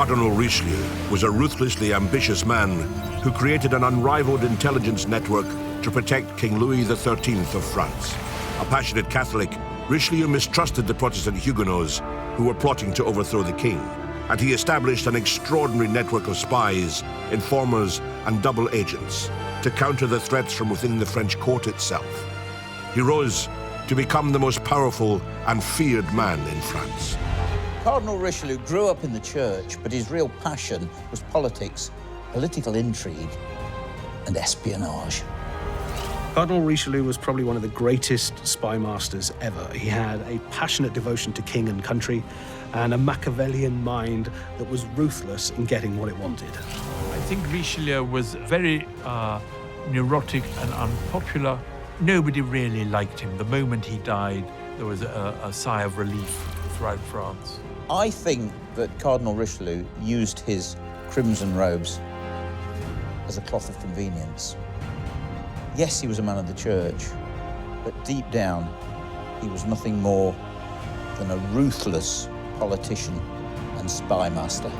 Cardinal Richelieu was a ruthlessly ambitious man who created an unrivaled intelligence network to protect King Louis XIII of France. A passionate Catholic, Richelieu mistrusted the Protestant Huguenots who were plotting to overthrow the king, and he established an extraordinary network of spies, informers, and double agents to counter the threats from within the French court itself. He rose to become the most powerful and feared man in France. Cardinal Richelieu grew up in the church, but his real passion was politics, political intrigue, and espionage. Cardinal Richelieu was probably one of the greatest spy masters ever. He had a passionate devotion to king and country and a Machiavellian mind that was ruthless in getting what it wanted. I think Richelieu was very neurotic and unpopular. Nobody really liked him. The moment he died, there was a sigh of relief throughout France. I think that Cardinal Richelieu used his crimson robes as a cloth of convenience. Yes, he was a man of the church, but deep down, he was nothing more than a ruthless politician and spy master.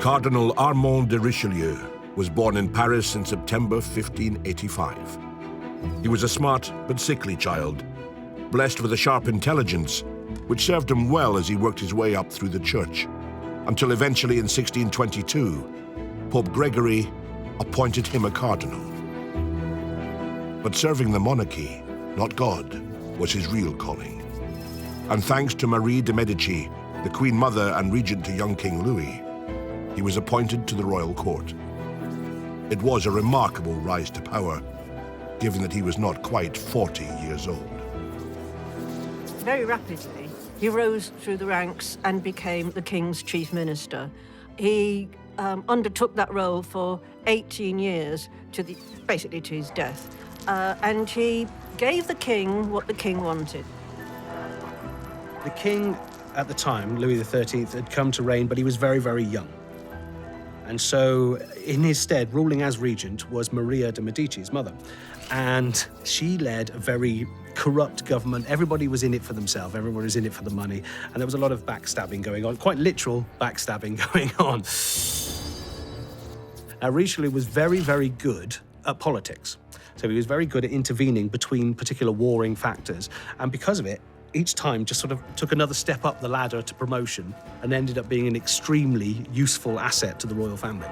Cardinal Armand de Richelieu was born in Paris in September 1585. He was a smart but sickly child, blessed with a sharp intelligence, which served him well as he worked his way up through the church, until eventually in 1622, Pope Gregory appointed him a cardinal. But serving the monarchy, not God, was his real calling. And thanks to Marie de Medici, the Queen Mother and regent to young King Louis, he was appointed to the royal court. It was a remarkable rise to power, given that he was not quite 40 years old. Very rapidly, he rose through the ranks and became the king's chief minister. He undertook that role for 18 years, basically to his death. And he gave the king what the king wanted. The king at the time, Louis XIII, had come to reign, but he was very, very young. And so, in his stead, ruling as regent was Maria de Medici's mother. And she led a very corrupt government. Everybody was in it for themselves. Everyone was in it for the money. And there was a lot of backstabbing going on, quite literal backstabbing going on. Now, Richelieu was very, very good at politics. So he was very good at intervening between particular warring factors. And because of it, each time just sort of took another step up the ladder to promotion and ended up being an extremely useful asset to the royal family.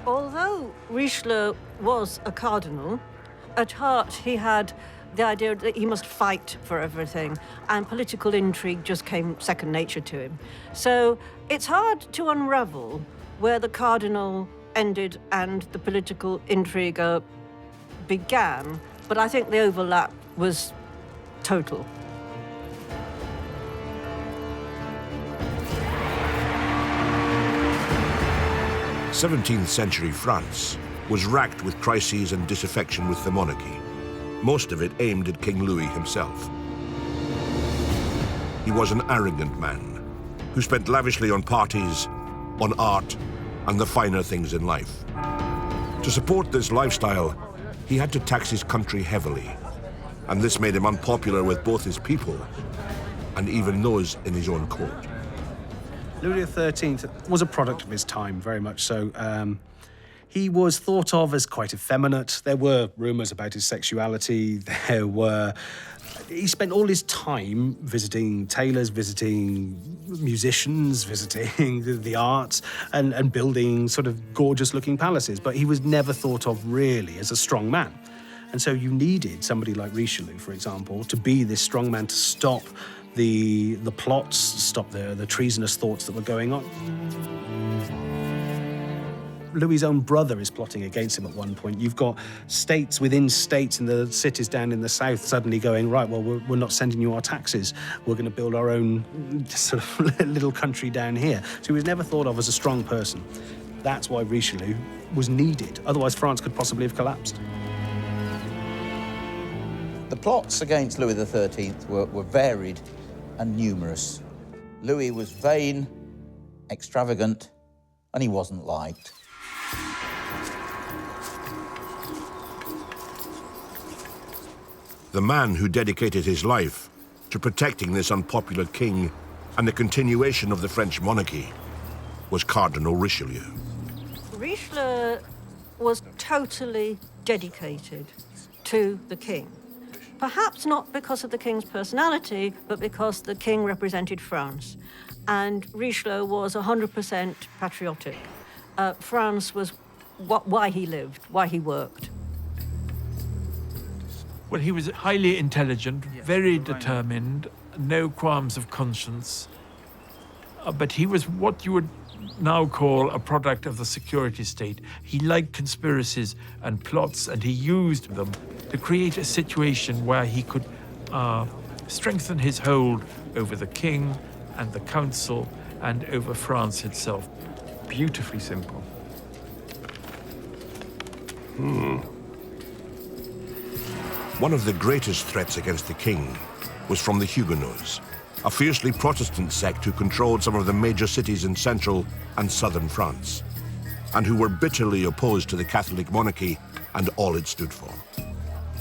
Although Richelieu was a cardinal, at heart he had the idea that he must fight for everything, and political intrigue just came second nature to him. So it's hard to unravel where the cardinal ended and the political intrigue began, but I think the overlap was total. '17th century France was racked with crises and disaffection with the monarchy, most of it aimed at King Louis himself. He was an arrogant man who spent lavishly on parties, on art, and the finer things in life. To support this lifestyle, he had to tax his country heavily, and this made him unpopular with both his people and even those in his own court. Louis XIII was a product of his time, very much so. He was thought of as quite effeminate. There were rumors about his sexuality. He spent all his time visiting tailors, visiting musicians, visiting the arts, and building sort of gorgeous-looking palaces. But he was never thought of really as a strong man. And so you needed somebody like Richelieu, for example, to be this strong man to stop the plots, stop the treasonous thoughts that were going on. Louis's own brother is plotting against him at one point. You've got states within states in the cities down in the south suddenly going, right, well, we're not sending you our taxes. We're going to build our own sort of little country down here. So he was never thought of as a strong person. That's why Richelieu was needed. Otherwise, France could possibly have collapsed. The plots against Louis XIII were varied and numerous. Louis was vain, extravagant, and he wasn't liked. The man who dedicated his life to protecting this unpopular king and the continuation of the French monarchy was Cardinal Richelieu. Richelieu was totally dedicated to the king. Perhaps not because of the king's personality, but because the king represented France. And Richelieu was 100% patriotic. France was why he lived, why he worked. Well, he was highly intelligent, very determined, no qualms of conscience. But he was what you would now call a product of the security state. He liked conspiracies and plots, and he used them to create a situation where he could strengthen his hold over the king and the council and over France itself. Beautifully simple. One of the greatest threats against the king was from the Huguenots, a fiercely Protestant sect who controlled some of the major cities in central and southern France, and who were bitterly opposed to the Catholic monarchy and all it stood for.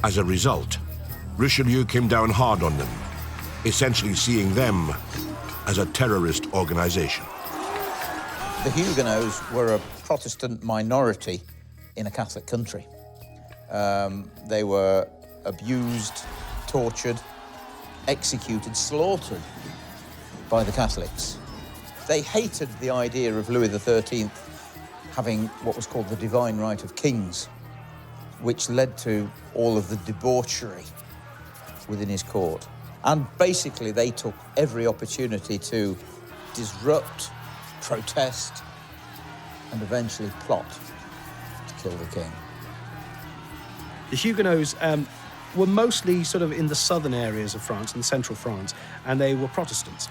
As a result, Richelieu came down hard on them, essentially seeing them as a terrorist organization. The Huguenots were a Protestant minority in a Catholic country. They were abused, tortured, executed, slaughtered by the Catholics. They hated the idea of Louis XIII having what was called the divine right of kings, which led to all of the debauchery within his court. And basically, they took every opportunity to disrupt, protest, and eventually plot to kill the king. The Huguenots were mostly sort of in the southern areas of France, in central France, and they were Protestants.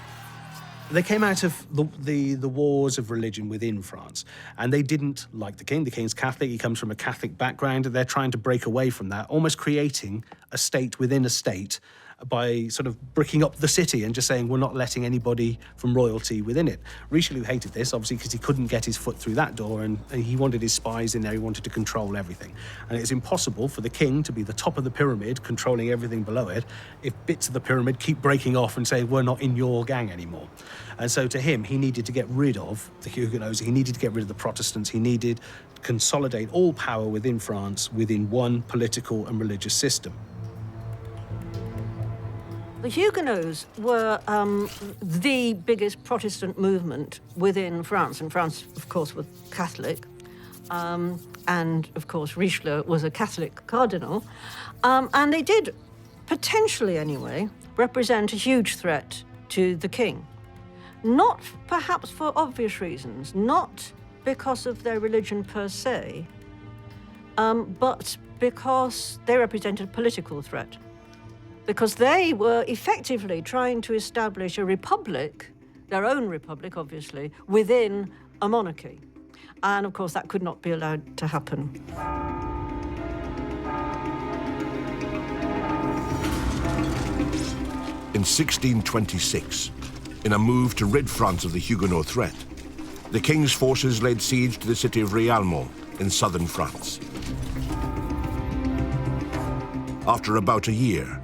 They came out of the wars of religion within France, and they didn't like the king. The king's Catholic, he comes from a Catholic background, and they're trying to break away from that, almost creating a state within a state by sort of bricking up the city and just saying, we're not letting anybody from royalty within it. Richelieu hated this, obviously, because he couldn't get his foot through that door, and he wanted his spies in there, he wanted to control everything. And it's impossible for the king to be the top of the pyramid, controlling everything below it, if bits of the pyramid keep breaking off and saying, we're not in your gang anymore. And so to him, he needed to get rid of the Huguenots, he needed to get rid of the Protestants, he needed to consolidate all power within France within one political and religious system. The Huguenots were the biggest Protestant movement within France, and France, of course, was Catholic. And, of course, Richelieu was a Catholic cardinal. And they did, potentially anyway, represent a huge threat to the king. Not perhaps for obvious reasons, not because of their religion per se, but because they represented a political threat. Because they were effectively trying to establish a republic, their own republic, obviously, within a monarchy. And, of course, that could not be allowed to happen. In 1626, in a move to rid France of the Huguenot threat, the king's forces laid siege to the city of Realmont in southern France. After about a year,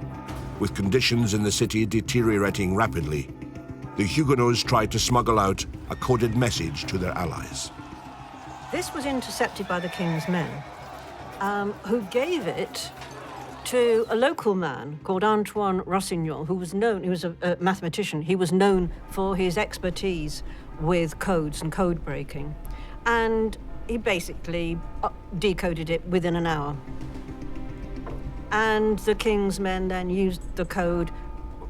with conditions in the city deteriorating rapidly, the Huguenots tried to smuggle out a coded message to their allies. This was intercepted by the king's men, who gave it to a local man called Antoine Rossignol, who was known, he was a mathematician, he was known for his expertise with codes and code breaking. And he basically decoded it within an hour. And the king's men then used the code,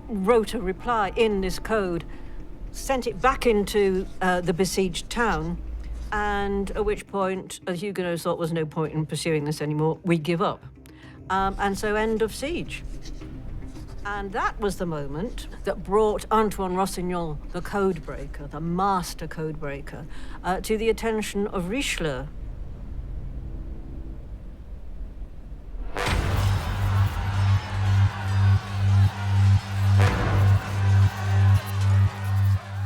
wrote a reply in this code, sent it back into the besieged town, and at which point the Huguenots thought there was no point in pursuing this anymore. We give up. And so end of siege. And that was the moment that brought Antoine Rossignol, the code breaker, the master code breaker, to the attention of Richelieu.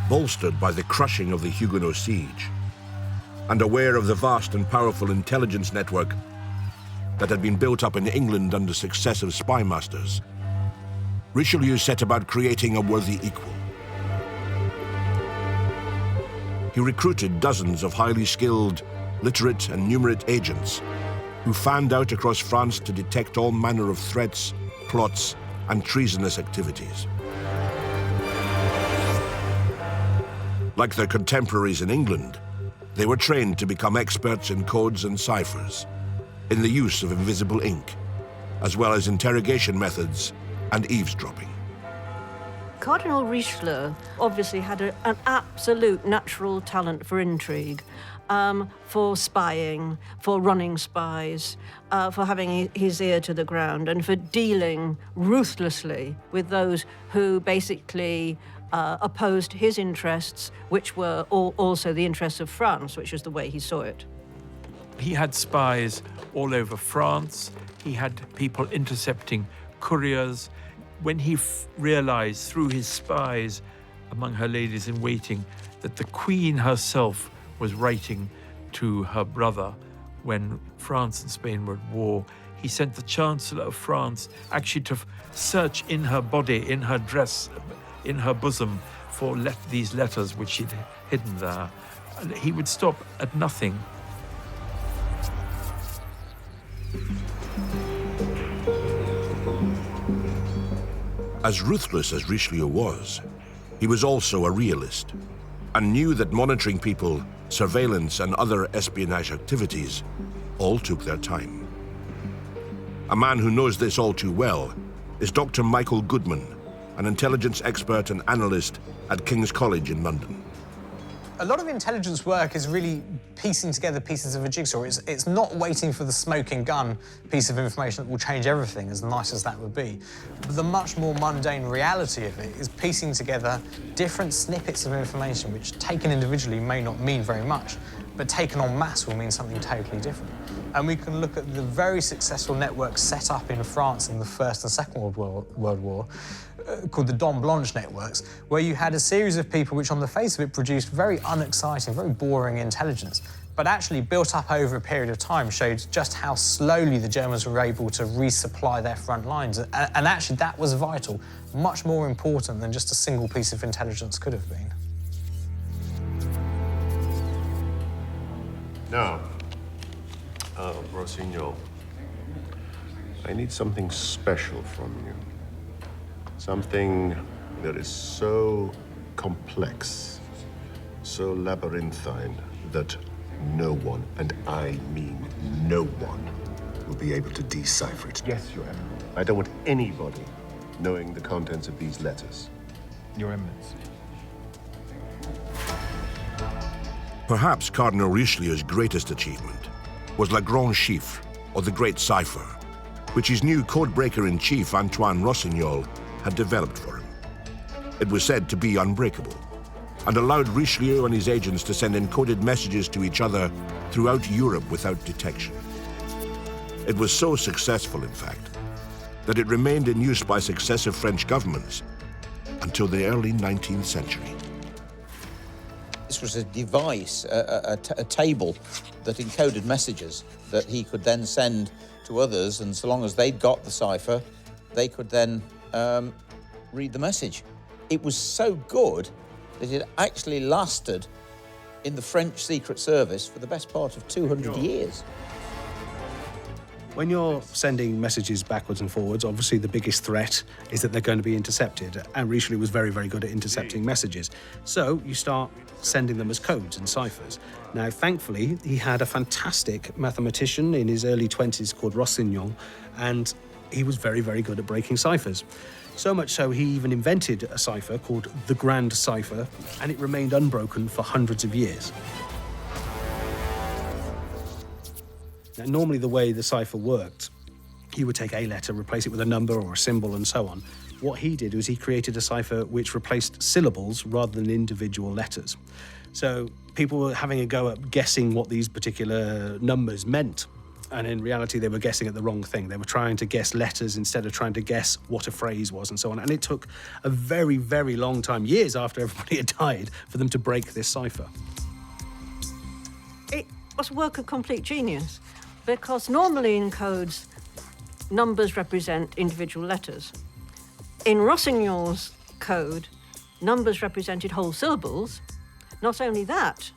Bolstered by the crushing of the Huguenot Siege, and aware of the vast and powerful intelligence network that had been built up in England under successive spy masters, Richelieu set about creating a worthy equal. He recruited dozens of highly skilled, literate and numerate agents who fanned out across France to detect all manner of threats, plots and treasonous activities. Like their contemporaries in England, they were trained to become experts in codes and ciphers, in the use of invisible ink, as well as interrogation methods and eavesdropping. Cardinal Richelieu obviously had an absolute natural talent for intrigue, for spying, for running spies, for having his ear to the ground, and for dealing ruthlessly with those who basically opposed his interests, which were also the interests of France, which is the way he saw it. He had spies all over France. He had people intercepting couriers. When he realized through his spies among her ladies in waiting that the Queen herself was writing to her brother when France and Spain were at war, he sent the Chancellor of France actually to search in her body, in her dress, in her bosom for these letters which she'd hidden there. And he would stop at nothing. As ruthless as Richelieu was, he was also a realist and knew that monitoring people, surveillance and other espionage activities all took their time. A man who knows this all too well is Dr. Michael Goodman, an intelligence expert and analyst at King's College in London. A lot of intelligence work is really piecing together pieces of a jigsaw. It's not waiting for the smoking gun piece of information that will change everything, as nice as that would be. But the much more mundane reality of it is piecing together different snippets of information which, taken individually, may not mean very much, but taken en masse will mean something totally different. And we can look at the very successful networks set up in France in the First and Second World War, called the Dom Blanche networks, where you had a series of people which on the face of it produced very unexciting, very boring intelligence, but actually built up over a period of time showed just how slowly the Germans were able to resupply their front lines. And actually that was vital, much more important than just a single piece of intelligence could have been. Now, Rossignol, I need something special from you. Something that is so complex, so labyrinthine, that no one, and I mean no one, will be able to decipher it. Yes, Your Eminence. I don't want anybody knowing the contents of these letters. Your Eminence. Perhaps Cardinal Richelieu's greatest achievement was La Grande Chiffre, or the Great Cipher, which his new codebreaker-in-chief Antoine Rossignol had developed for him. It was said to be unbreakable and allowed Richelieu and his agents to send encoded messages to each other throughout Europe without detection. It was so successful, in fact, that it remained in use by successive French governments until the early 19th century. This was a device, a table that encoded messages that he could then send to others, and so long as they'd got the cipher, they could then read the message. It was so good that it actually lasted in the French Secret Service for the best part of 200 years. When you're sending messages backwards and forwards, obviously the biggest threat is that they're going to be intercepted, and Richelieu was very, very good at intercepting messages. So you start sending them as codes and ciphers. Now, thankfully, he had a fantastic mathematician in his early 20s called Rossignol, and he was very, very good at breaking ciphers. So much so, he even invented a cipher called the Grand Cipher, and it remained unbroken for hundreds of years. Now, normally the way the cipher worked, he would take a letter, replace it with a number or a symbol and so on. What he did was he created a cipher which replaced syllables rather than individual letters. So people were having a go at guessing what these particular numbers meant. And in reality, they were guessing at the wrong thing. They were trying to guess letters instead of trying to guess what a phrase was and so on. And it took a very, very long time, years after everybody had died, for them to break this cipher. It was a work of complete genius, because normally in codes, numbers represent individual letters. In Rossignols' code, numbers represented whole syllables. Not only that,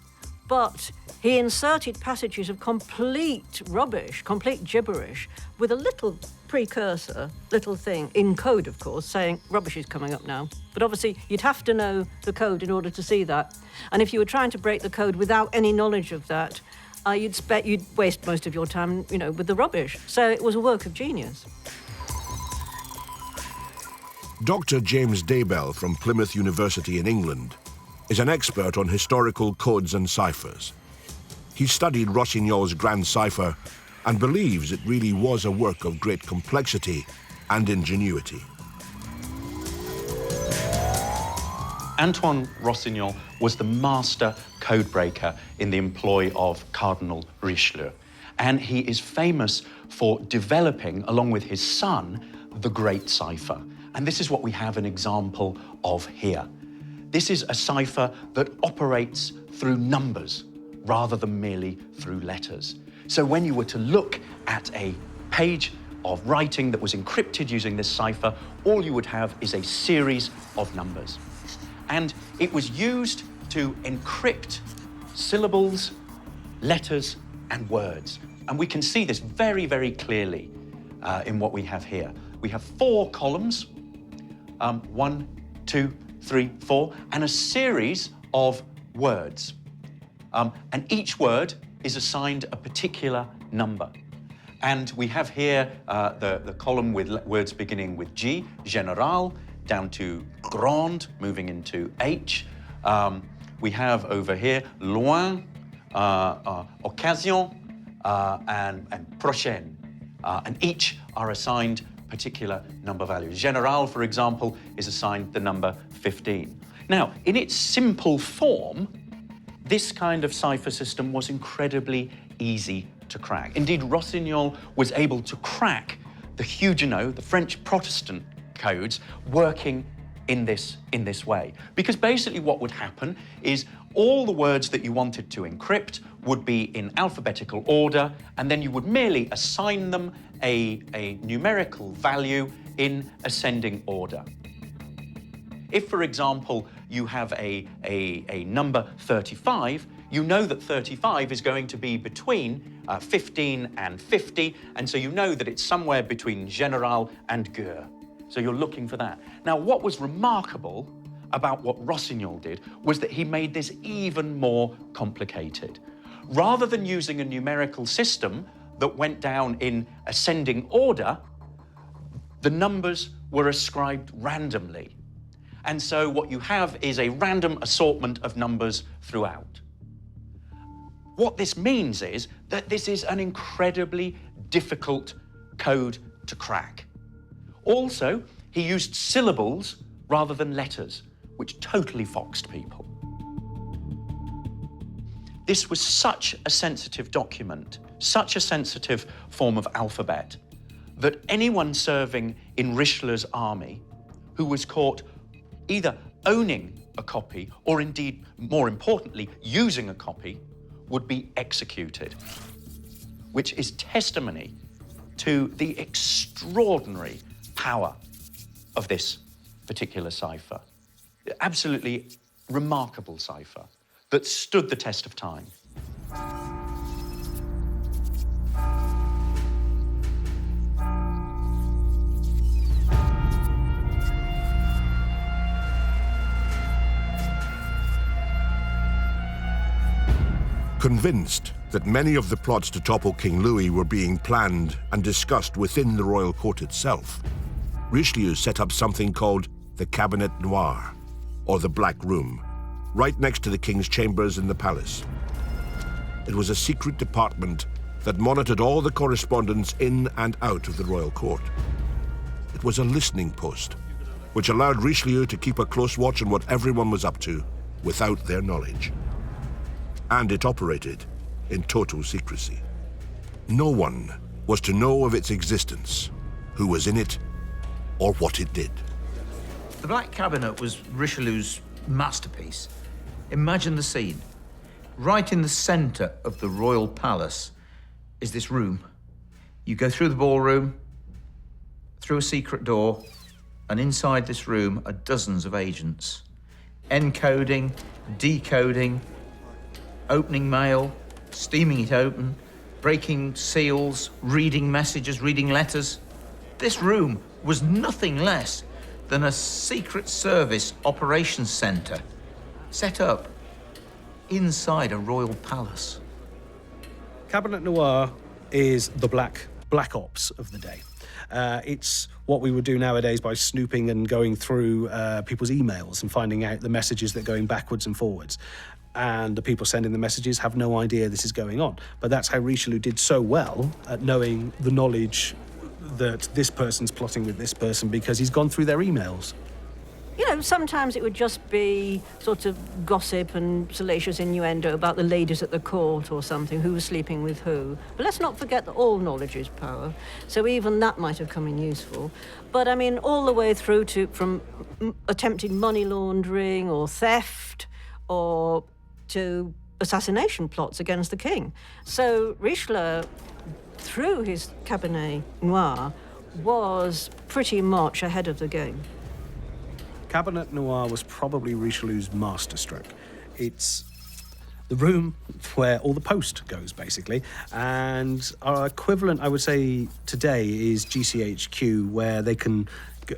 but he inserted passages of complete rubbish, complete gibberish, with a little precursor, little thing, in code, of course, saying rubbish is coming up now. But obviously, you'd have to know the code in order to see that. And if you were trying to break the code without any knowledge of that, you'd waste most of your time, with the rubbish. So it was a work of genius. Dr. James Daybell from Plymouth University in England is an expert on historical codes and ciphers. He studied Rossignol's Grand Cipher and believes it really was a work of great complexity and ingenuity. Antoine Rossignol was the master codebreaker in the employ of Cardinal Richelieu, and he is famous for developing, along with his son, the Great Cipher. And this is what we have an example of here. This is a cipher that operates through numbers rather than merely through letters. So when you were to look at a page of writing that was encrypted using this cipher, all you would have is a series of numbers. And it was used to encrypt syllables, letters, and words. And we can see this very, very clearly in what we have here. We have 4 columns, 1, 2, 3, 4, and a series of words. And each word is assigned a particular number. And we have here the column with words beginning with G, General, down to Grande, moving into H. We have over here Loin, Occasion, and Prochaine. And each are assigned particular number values. General, for example, is assigned the number 15. Now, in its simple form, this kind of cipher system was incredibly easy to crack. Indeed, Rossignol was able to crack the Huguenot, the French Protestant codes, working in this way. Because basically what would happen is all the words that you wanted to encrypt would be in alphabetical order, and then you would merely assign them a numerical value in ascending order. If, for example, you have a number 35, you know that 35 is going to be between 15 and 50, and so you know that it's somewhere between General and Gueux. So you're looking for that. Now, what was remarkable about what Rossignol did was that he made this even more complicated. Rather than using a numerical system that went down in ascending order, the numbers were ascribed randomly. And so what you have is a random assortment of numbers throughout. What this means is that this is an incredibly difficult code to crack. Also, he used syllables rather than letters, which totally foxed people. This was such a sensitive document, such a sensitive form of alphabet, that anyone serving in Richelieu's army who was caught either owning a copy or indeed, more importantly, using a copy would be executed, which is testimony to the extraordinary power of this particular cipher. Absolutely remarkable cipher that stood the test of time. Convinced that many of the plots to topple King Louis were being planned and discussed within the royal court itself, Richelieu set up something called the Cabinet Noir, or the Black Room, right next to the king's chambers in the palace. It was a secret department that monitored all the correspondence in and out of the royal court. It was a listening post, which allowed Richelieu to keep a close watch on what everyone was up to without their knowledge. And it operated in total secrecy. No one was to know of its existence, who was in it, or what it did. The Black Cabinet was Richelieu's masterpiece. Imagine the scene. Right in the centre of the royal palace is this room. You go through the ballroom, through a secret door, and inside this room are dozens of agents. Encoding, decoding, opening mail, steaming it open, breaking seals, reading messages, reading letters. This room was nothing less than a Secret Service operations centre set up inside a royal palace. Cabinet Noir is the black ops of the day. It's what we would do nowadays by snooping and going through people's emails and finding out the messages that are going backwards and forwards. And the people sending the messages have no idea this is going on. But that's how Richelieu did so well at knowing the knowledge that this person's plotting with this person because he's gone through their emails. You know, sometimes it would just be sort of gossip and salacious innuendo about the ladies at the court or something, who was sleeping with who. But let's not forget that all knowledge is power, so even that might have come in useful. But I mean, all the way through to from attempted money laundering or theft or to assassination plots against the king. So Richelieu, through his Cabinet Noir, was pretty much ahead of the game. Cabinet Noir was probably Richelieu's masterstroke. It's the room where all the post goes, basically. And our equivalent, I would say, today is GCHQ, where they can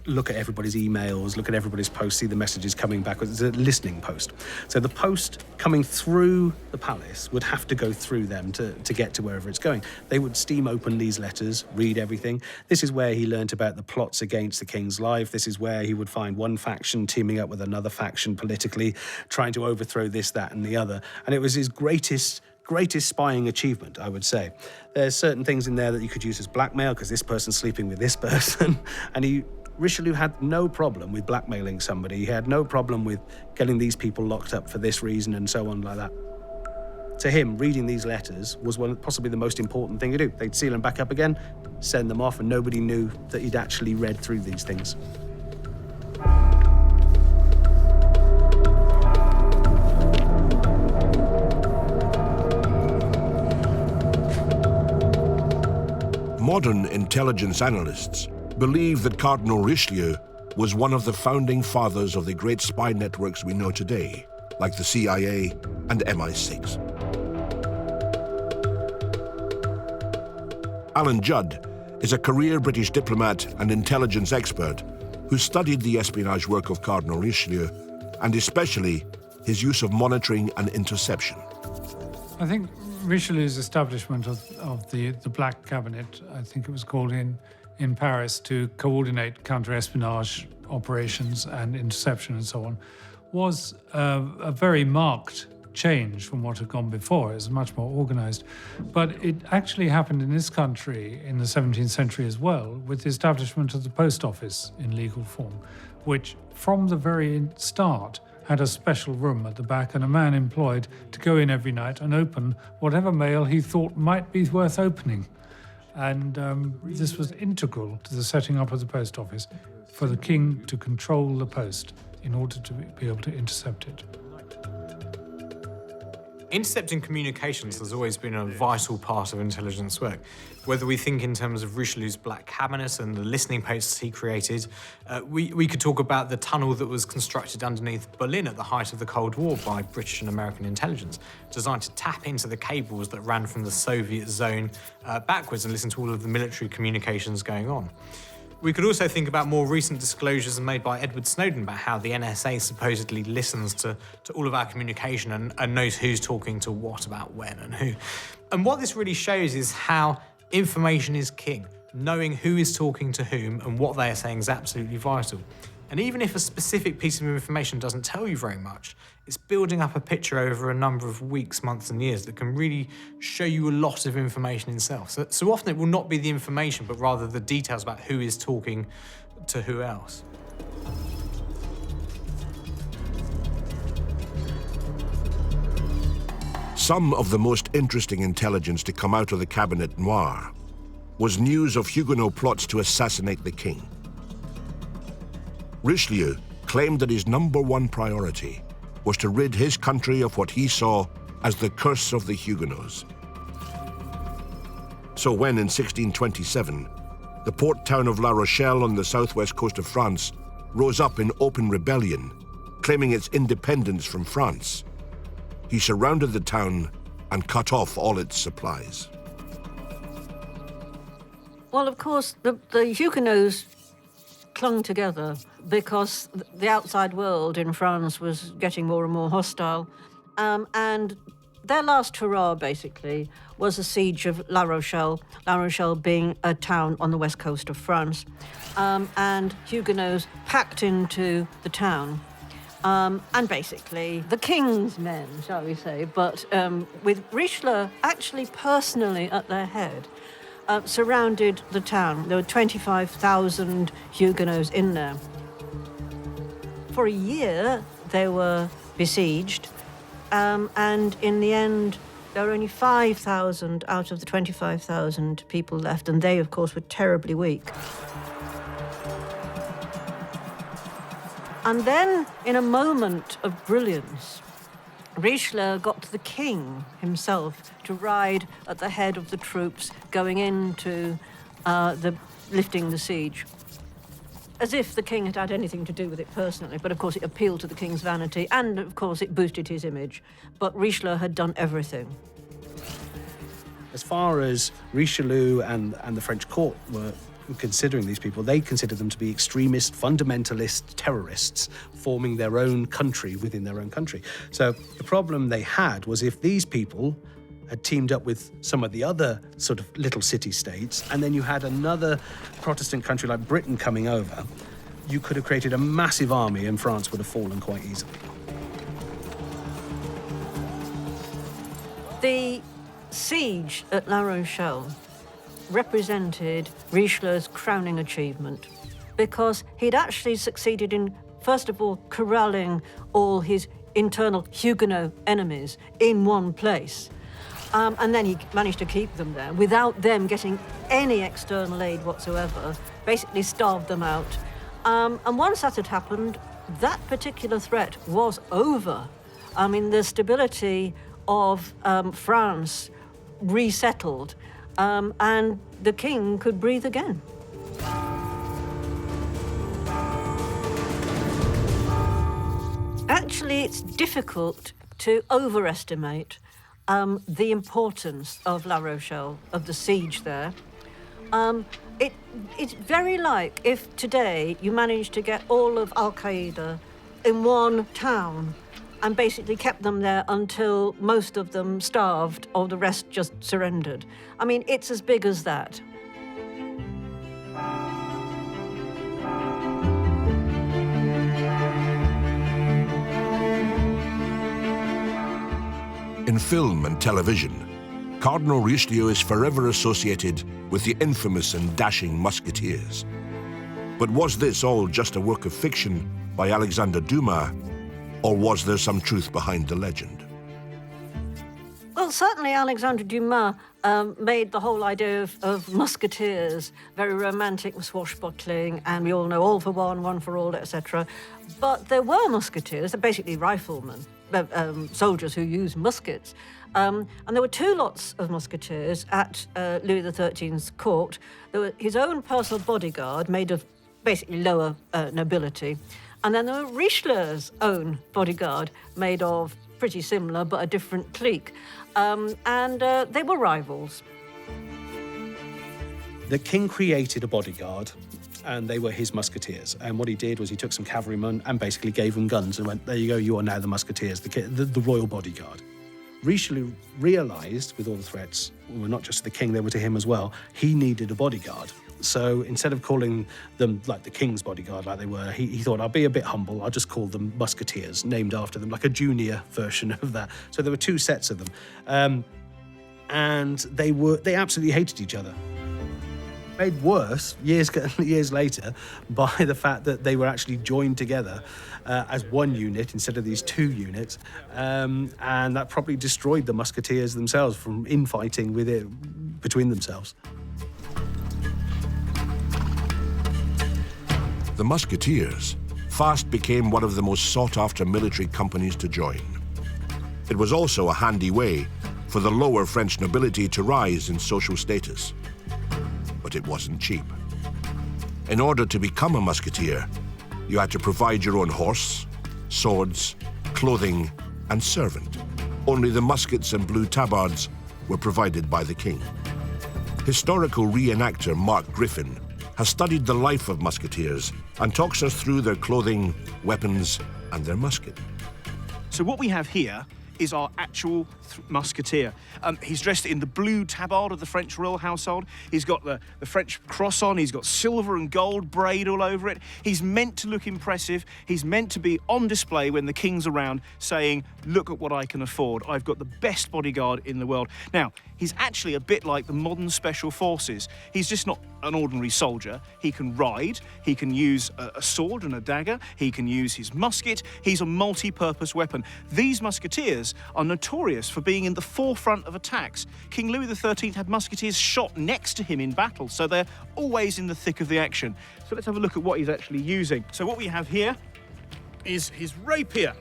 look at everybody's emails, look at everybody's posts, see the messages coming back. It's a listening post. So the post coming through the palace would have to go through them to get to wherever it's going. They would steam open these letters, read everything. This is where he learnt about the plots against the king's life. This is where he would find one faction teaming up with another faction politically, trying to overthrow this, that, and the other. And it was his greatest spying achievement, I would say. There's certain things in there that you could use as blackmail, because this person's sleeping with this person, and Richelieu had no problem with blackmailing somebody. He had no problem with getting these people locked up for this reason and so on like that. To him, reading these letters was possibly the most important thing to do. They'd seal them back up again, send them off, and nobody knew that he'd actually read through these things. Modern intelligence analysts believe that Cardinal Richelieu was one of the founding fathers of the great spy networks we know today, like the CIA and MI6. Alan Judd is a career British diplomat and intelligence expert who studied the espionage work of Cardinal Richelieu, and especially his use of monitoring and interception. I think Richelieu's establishment of the Black Cabinet, I think it was called in Paris, to coordinate counter-espionage operations and interception and so on, was a very marked change from what had gone before. It was much more organized. But it actually happened in this country in the 17th century as well, with the establishment of the post office in legal form, which from the very start had a special room at the back and a man employed to go in every night and open whatever mail he thought might be worth opening. And this was integral to the setting up of the post office, for the king to control the post in order to be able to intercept it. Intercepting communications has always been a vital part of intelligence work. Whether we think in terms of Richelieu's Black Cabinet and the listening posts he created, we could talk about the tunnel that was constructed underneath Berlin at the height of the Cold War by British and American intelligence, designed to tap into the cables that ran from the Soviet zone backwards and listen to all of the military communications going on. We could also think about more recent disclosures made by Edward Snowden about how the NSA supposedly listens to all of our communication and knows who's talking to what about when and who. And what this really shows is how information is king. Knowing who is talking to whom and what they are saying is absolutely vital. And even if a specific piece of information doesn't tell you very much, it's building up a picture over a number of weeks, months and years that can really show you a lot of information in itself. So often it will not be the information, but rather the details about who is talking to who else. Some of the most interesting intelligence to come out of the Cabinet Noir was news of Huguenot plots to assassinate the king. Richelieu claimed that his #1 priority was to rid his country of what he saw as the curse of the Huguenots. So when in 1627, the port town of La Rochelle on the southwest coast of France rose up in open rebellion, claiming its independence from France, he surrounded the town and cut off all its supplies. Well, of course, the Huguenots clung together because the outside world in France was getting more and more hostile. And their last hurrah, basically, was the siege of La Rochelle being a town on the west coast of France. And Huguenots packed into the town. And basically, the king's men, shall we say, but with Richelieu actually personally at their head, surrounded the town. There were 25,000 Huguenots in there. For a year, they were besieged, and in the end, there were only 5,000 out of the 25,000 people left, and they, of course, were terribly weak. And then, in a moment of brilliance, Richelieu got the king himself to ride at the head of the troops going into lifting the siege, as if the king had had anything to do with it personally. But of course it appealed to the king's vanity, and of course it boosted his image. But Richelieu had done everything. As far as Richelieu and the French court were considering these people, they considered them to be extremist, fundamentalist terrorists forming their own country within their own country. So the problem they had was if these people had teamed up with some of the other sort of little city-states, and then you had another Protestant country like Britain coming over, you could have created a massive army and France would have fallen quite easily. The siege at La Rochelle represented Richelieu's crowning achievement because he'd actually succeeded in, first of all, corralling all his internal Huguenot enemies in one place. And then he managed to keep them there without them getting any external aid whatsoever, basically starved them out. And once that had happened, that particular threat was over. I mean, the stability of France resettled, and the king could breathe again. Actually, it's difficult to overestimate the importance of La Rochelle, of the siege there. It's very like if today you managed to get all of Al-Qaeda in one town and basically kept them there until most of them starved or the rest just surrendered. I mean, it's as big as that. In film and television, Cardinal Richelieu is forever associated with the infamous and dashing Musketeers. But was this all just a work of fiction by Alexandre Dumas, or was there some truth behind the legend? Well, certainly Alexandre Dumas made the whole idea of Musketeers very romantic, swashbuckling, and we all know all for one for all, etc. But there were Musketeers, they're basically riflemen, soldiers who used muskets. And there were two lots of Musketeers at Louis XIII's court. There was his own personal bodyguard, made of basically lower nobility. And then there were Richelieu's own bodyguard, made of pretty similar but a different clique. And they were rivals. The king created a bodyguard, and they were his Musketeers. And what he did was he took some cavalrymen and basically gave them guns and went, there you go, you are now the Musketeers, the royal bodyguard. Richelieu realized, with all the threats, well, not just to the king, they were to him as well, he needed a bodyguard. So instead of calling them like the King's bodyguard like they were, he thought, I'll be a bit humble, I'll just call them Musketeers, named after them, like a junior version of that. So there were two sets of them. And they absolutely hated each other. Made worse years later by the fact that they were actually joined together as one unit instead of these two units, and that probably destroyed the Musketeers themselves from infighting between themselves. The Musketeers fast became one of the most sought-after military companies to join. It was also a handy way for the lower French nobility to rise in social status. But it wasn't cheap. In order to become a musketeer, you had to provide your own horse, swords, clothing, and servant. Only the muskets and blue tabards were provided by the king. Historical reenactor Mark Griffin has studied the life of musketeers and talks us through their clothing, weapons, and their musket. So what we have here is our actual musketeer. He's dressed in the blue tabard of the French royal household. He's got the French cross on. He's got silver and gold braid all over it. He's meant to look impressive. He's meant to be on display when the king's around, saying, look at what I can afford. I've got the best bodyguard in the world. Now, he's actually a bit like the modern special forces. He's just not an ordinary soldier. He can ride. He can use a sword and a dagger. He can use his musket. He's a multi-purpose weapon. These musketeers are notorious for being in the forefront of attacks. King Louis XIII had musketeers shot next to him in battle, so they're always in the thick of the action. So let's have a look at what he's actually using. So what we have here is his rapier,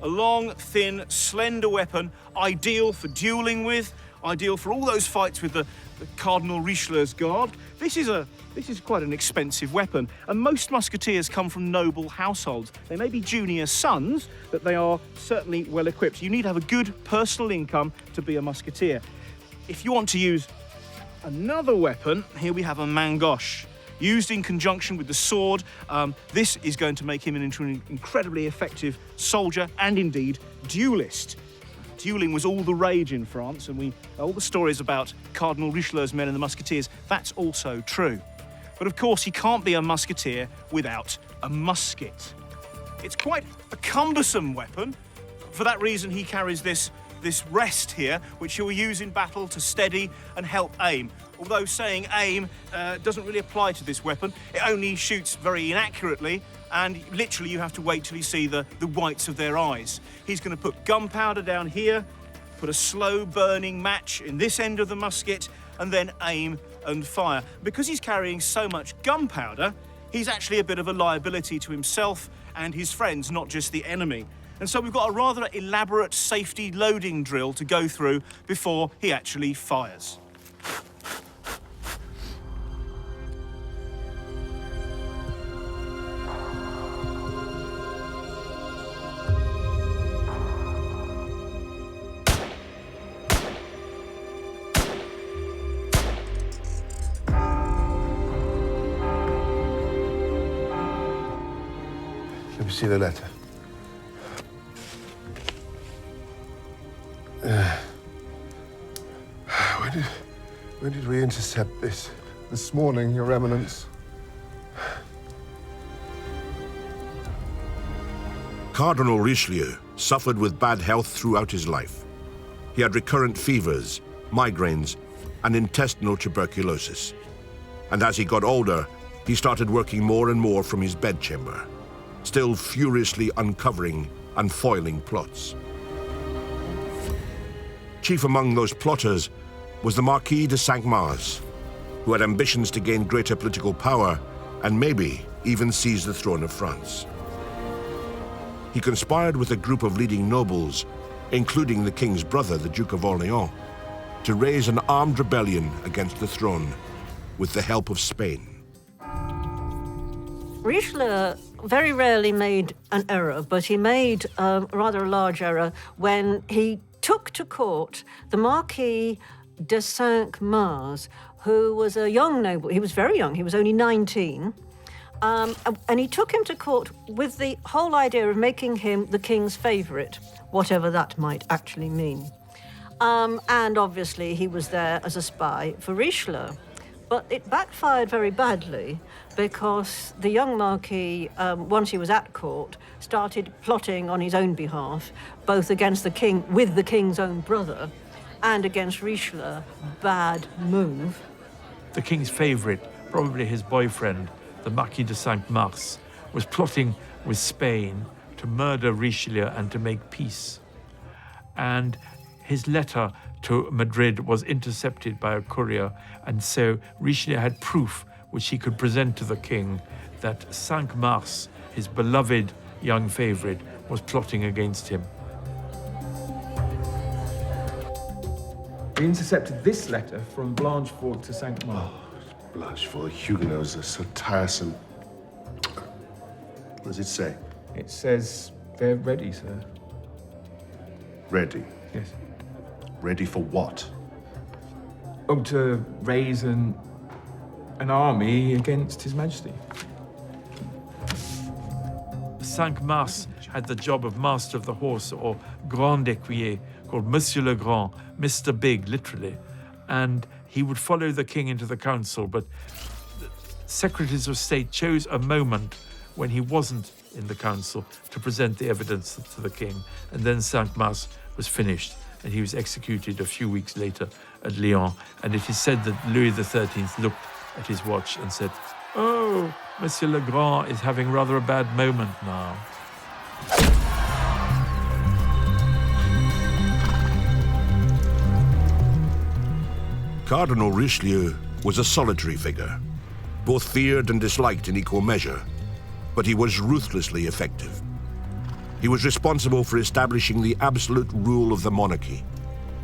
a long, thin, slender weapon, ideal for dueling with, ideal for all those fights with the Cardinal Richelieu's guard. This is quite an expensive weapon, and most musketeers come from noble households. They may be junior sons, but they are certainly well equipped. You need to have a good personal income to be a musketeer. If you want to use another weapon, here we have a mangoche. Used in conjunction with the sword, this is going to make him into an incredibly effective soldier and indeed duelist. Dueling was all the rage in France, and all the stories about Cardinal Richelieu's men and the Musketeers, that's also true. But of course, he can't be a musketeer without a musket. It's quite a cumbersome weapon. For that reason, he carries this rest here, which he'll use in battle to steady and help aim. Although saying aim doesn't really apply to this weapon. It only shoots very inaccurately, and literally you have to wait till you see the whites of their eyes. He's going to put gunpowder down here, put a slow burning match in this end of the musket, and then aim and fire. Because he's carrying so much gunpowder, he's actually a bit of a liability to himself and his friends, not just the enemy. And so we've got a rather elaborate safety loading drill to go through before he actually fires. Let me see the letter. When did we intercept this? This morning, Your Eminence. Cardinal Richelieu suffered with bad health throughout his life. He had recurrent fevers, migraines, and intestinal tuberculosis. And as he got older, he started working more and more from his bedchamber, still furiously uncovering and foiling plots. Chief among those plotters was the Marquis de Cinq-Mars, who had ambitions to gain greater political power and maybe even seize the throne of France. He conspired with a group of leading nobles, including the king's brother, the Duke of Orleans, to raise an armed rebellion against the throne with the help of Spain. Richelieu very rarely made an error, but he made rather a large error when he took to court the Marquis de Cinq-Mars, who was a young noble. He was very young. He was only 19. And he took him to court with the whole idea of making him the king's favourite, whatever that might actually mean. And obviously he was there as a spy for Richelieu. But it backfired very badly because the young Marquis, once he was at court, started plotting on his own behalf, both against the king, with the king's own brother, and against Richelieu. Bad move. The king's favourite, probably his boyfriend, the Marquis de Cinq-Mars, was plotting with Spain to murder Richelieu and to make peace. And his letter to Madrid was intercepted by a courier, and so Richelieu had proof which he could present to the king that Cinq-Mars, his beloved young favourite, was plotting against him. We intercepted this letter from Blanchefort to Cinq-Mars. Oh, Blanchefort, Huguenots are so tiresome. What does it say? It says they're ready, sir. Ready. Yes. Ready for what? Oh, to raise an army against His Majesty. Cinq-Mars had the job of master of the horse, or grand écuyer, called Monsieur le Grand, Mr. Big, literally. And he would follow the king into the council, but the secretaries of state chose a moment when he wasn't in the council to present the evidence to the king. And then Cinq-Mars was finished, and he was executed a few weeks later at Lyon. And it is said that Louis XIII looked at his watch and said, "Oh, Monsieur le Grand is having rather a bad moment now." Cardinal Richelieu was a solitary figure, both feared and disliked in equal measure, but he was ruthlessly effective. He was responsible for establishing the absolute rule of the monarchy,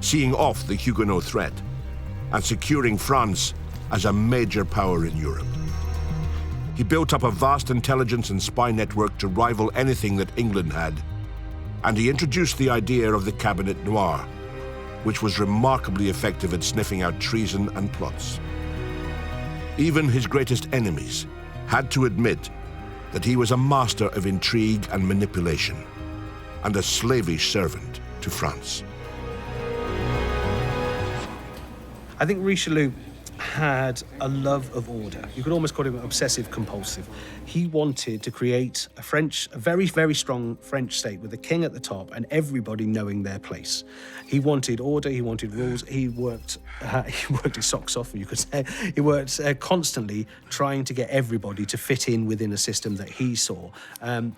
seeing off the Huguenot threat, and securing France as a major power in Europe. He built up a vast intelligence and spy network to rival anything that England had, and he introduced the idea of the Cabinet Noir, which was remarkably effective at sniffing out treason and plots. Even his greatest enemies had to admit that he was a master of intrigue and manipulation, and a slavish servant to France. I think Richelieu had a love of order. You could almost call him obsessive compulsive. He wanted to create a very, very strong French state with the king at the top and everybody knowing their place. He wanted order, he wanted rules, he worked his socks off, you could say. He worked constantly trying to get everybody to fit in within a system that he saw. And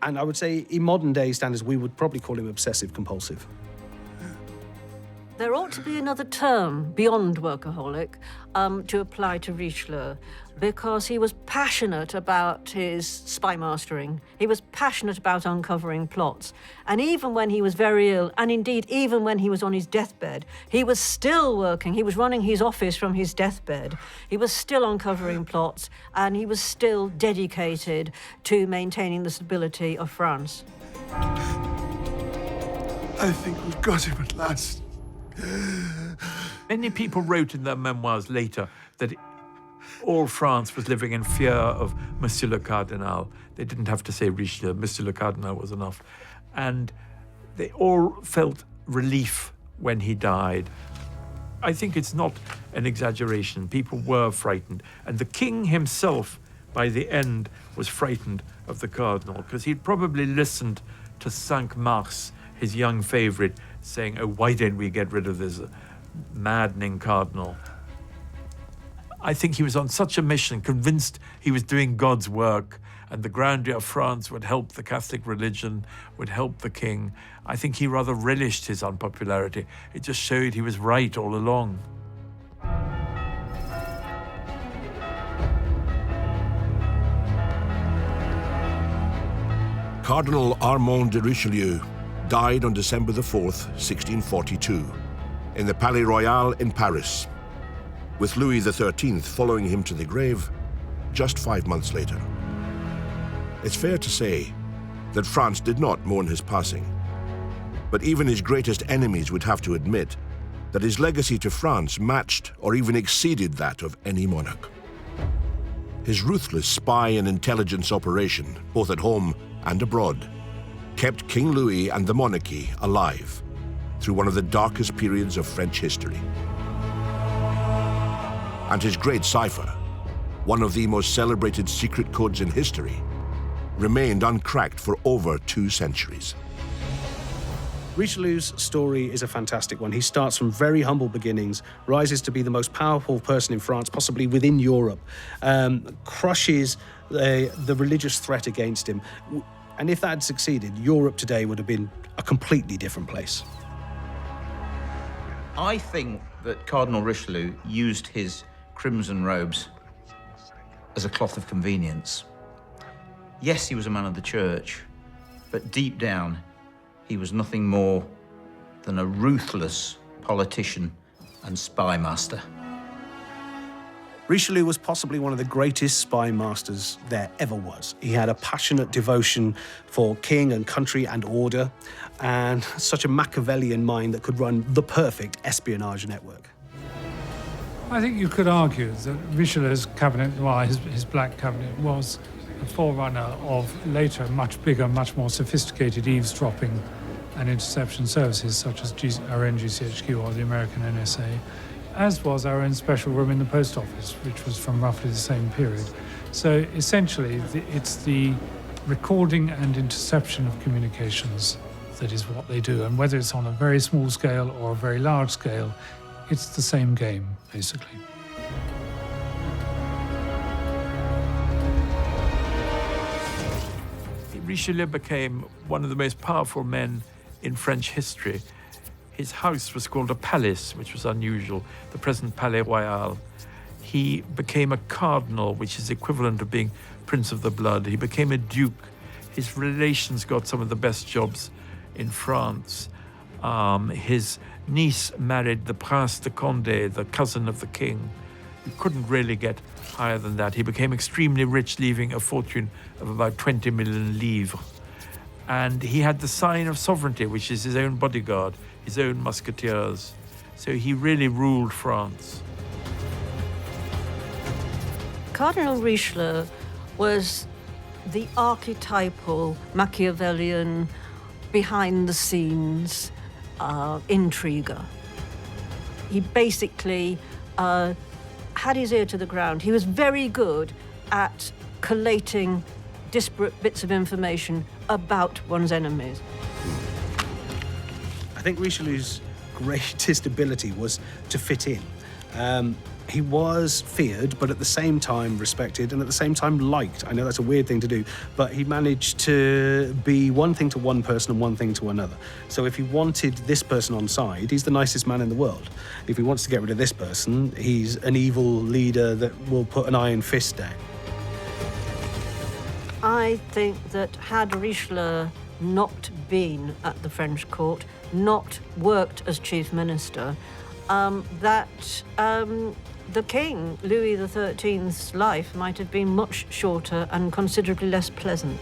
I would say in modern day standards, we would probably call him obsessive compulsive. There ought to be another term beyond workaholic to apply to Richelieu, because he was passionate about his spy mastering. He was passionate about uncovering plots. And even when he was very ill, and indeed even when he was on his deathbed, he was still working. He was running his office from his deathbed. He was still uncovering plots, and he was still dedicated to maintaining the stability of France. I think we've got him at last. Many people wrote in their memoirs later that all France was living in fear of Monsieur le Cardinal. They didn't have to say Richelieu, Monsieur le Cardinal was enough. And they all felt relief when he died. I think it's not an exaggeration. People were frightened. And the king himself, by the end, was frightened of the cardinal, because he'd probably listened to Cinq-Mars, his young favourite, saying, "Oh, why don't we get rid of this maddening cardinal?" I think he was on such a mission, convinced he was doing God's work, and the grandeur of France would help the Catholic religion, would help the king. I think he rather relished his unpopularity. It just showed he was right all along. Cardinal Armand de Richelieu died on December the 4th, 1642, in the Palais Royal in Paris, with Louis XIII following him to the grave just 5 months later. It's fair to say that France did not mourn his passing, but even his greatest enemies would have to admit that his legacy to France matched or even exceeded that of any monarch. His ruthless spy and intelligence operation, both at home and abroad, kept King Louis and the monarchy alive through one of the darkest periods of French history. And his great cipher, one of the most celebrated secret codes in history, remained uncracked for over 2 centuries. Richelieu's story is a fantastic one. He starts from very humble beginnings, rises to be the most powerful person in France, possibly within Europe, crushes the religious threat against him. And if that had succeeded, Europe today would have been a completely different place. I think that Cardinal Richelieu used his crimson robes as a cloth of convenience. Yes, he was a man of the church, but deep down, he was nothing more than a ruthless politician and spy master. Richelieu was possibly one of the greatest spy masters there ever was. He had a passionate devotion for king and country and order, and such a Machiavellian mind that could run the perfect espionage network. I think you could argue that Richelieu's cabinet, well, his Black Cabinet, was a forerunner of later, much bigger, much more sophisticated eavesdropping and interception services, such as our own GCHQ or the American NSA, as was our own special room in the post office, which was from roughly the same period. So essentially, it's the recording and interception of communications that is what they do. And whether it's on a very small scale or a very large scale, it's the same game, basically. Richelieu became one of the most powerful men in French history. His house was called a palace, which was unusual, the present Palais Royal. He became a cardinal, which is equivalent of being Prince of the Blood. He became a duke. His relations got some of the best jobs in France. His niece married the Prince de Condé, the cousin of the king. You couldn't really get higher than that. He became extremely rich, leaving a fortune of about 20 million livres. And he had the sign of sovereignty, which is his own bodyguard, his own Musketeers. So he really ruled France. Cardinal Richelieu was the archetypal Machiavellian, behind-the-scenes intriguer. He basically had his ear to the ground. He was very good at collating disparate bits of information about one's enemies. I think Richelieu's greatest ability was to fit in. He was feared, but at the same time respected, and at the same time liked. I know that's a weird thing to do, but he managed to be one thing to one person and one thing to another. So if he wanted this person on side, he's the nicest man in the world. If he wants to get rid of this person, he's an evil leader that will put an iron fist down. I think that had Richelieu not been at the French court, not worked as chief minister, the king, Louis XIII's life might have been much shorter and considerably less pleasant.